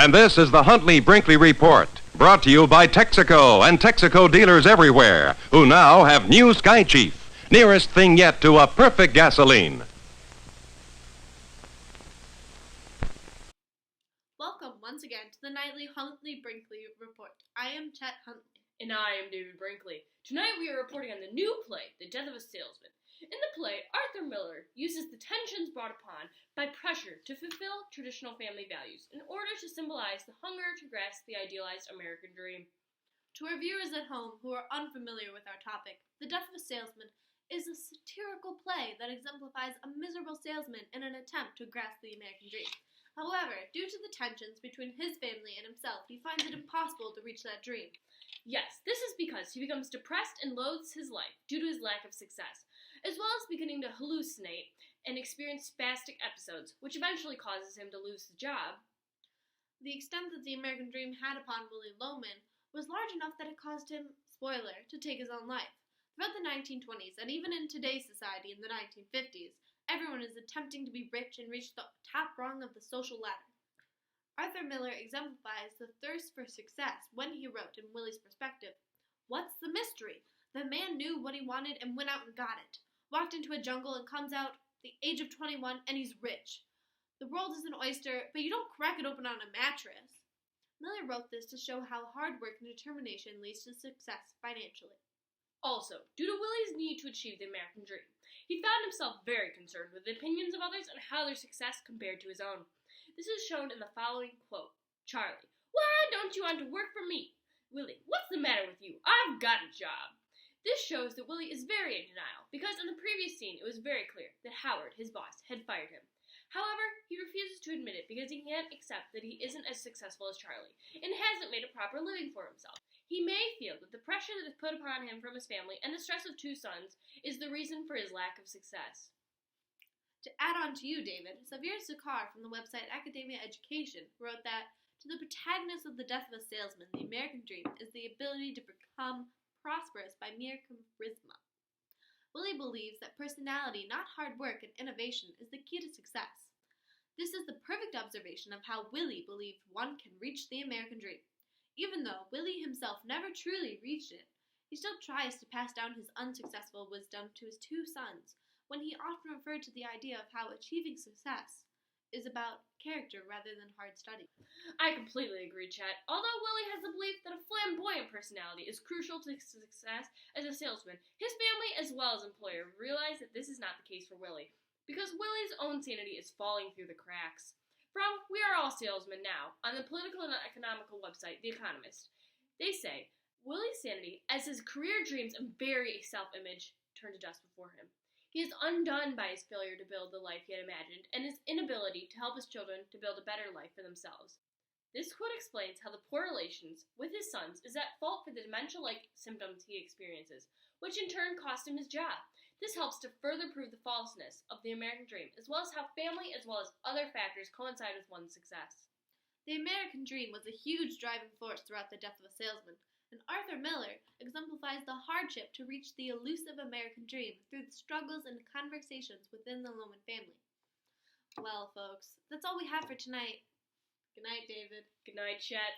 And this is the Huntley Brinkley Report, brought to you by Texaco and Texaco dealers everywhere, who now have new Sky Chief, nearest thing yet to a perfect gasoline. Welcome once again to the nightly Huntley Brinkley Report. I am Chet Huntley. And I am David Brinkley. Tonight we are reporting on the new play, The Death of a Salesman. In the play, Arthur Miller uses the tensions brought upon by pressure to fulfill traditional family values in order to symbolize the hunger to grasp the idealized American dream. To our viewers at home who are unfamiliar with our topic, The Death of a Salesman is a satirical play that exemplifies a miserable salesman in an attempt to grasp the American dream. However, due to the tensions between his family and himself, he finds it impossible to reach that dream. Yes, this is because he becomes depressed and loathes his life due to his lack of success, as well as beginning to hallucinate and experience spastic episodes, which eventually causes him to lose the job. The extent that the American dream had upon Willie Loman was large enough that it caused him, spoiler, to take his own life. Throughout the 1920s, and even in today's society in the 1950s, everyone is attempting to be rich and reach the top rung of the social ladder. Arthur Miller exemplifies the thirst for success when he wrote, in Willie's perspective, "What's the mystery? The man knew what he wanted and went out and got it. Walked into a jungle and comes out the age of 21 and he's rich. The world is an oyster, but you don't crack it open on a mattress." Miller wrote this to show how hard work and determination leads to success financially. Also, due to Willie's need to achieve the American dream, he found himself very concerned with the opinions of others and how their success compared to his own. This is shown in the following quote. "Charlie, why don't you want to work for me? Willie, what's the matter with you? I've got a job." This shows that Willie is very in denial, because in the previous scene it was very clear that Howard, his boss, had fired him. However, he refuses to admit it because he can't accept that he isn't as successful as Charlie, and hasn't made a proper living for himself. He may feel that the pressure that is put upon him from his family and the stress of two sons is the reason for his lack of success. To add on to you, David, Xavier Sakar from the website Academia Education wrote that, to the protagonist of The Death of a Salesman, the American dream is the ability to become prosperous by mere charisma. Willie believes that personality, not hard work and innovation, is the key to success. This is the perfect observation of how Willie believed one can reach the American dream. Even though Willie himself never truly reached it, he still tries to pass down his unsuccessful wisdom to his two sons, when he often referred to the idea of how achieving success is about character rather than hard study. I completely agree, Chet. Although Willie has the belief that a flamboyant personality is crucial to success as a salesman, his family as well as employer realize that this is not the case for Willie, because Willie's own sanity is falling through the cracks. From We Are All Salesmen Now, on the political and economical website The Economist, they say Willie's sanity, as his career dreams and very self-image, turn to dust before him. He is undone by his failure to build the life he had imagined and his inability to help his children to build a better life for themselves. This quote explains how the poor relations with his sons is at fault for the dementia-like symptoms he experiences, which in turn cost him his job. This helps to further prove the falseness of the American dream, as well as how family as well as other factors coincide with one's success. The American dream was a huge driving force throughout The Death of a Salesman, and Arthur Miller exemplifies the hardship to reach the elusive American dream through the struggles and conversations within the Loman family. Well, folks, that's all we have for tonight. Good night, David. Good night, Chet.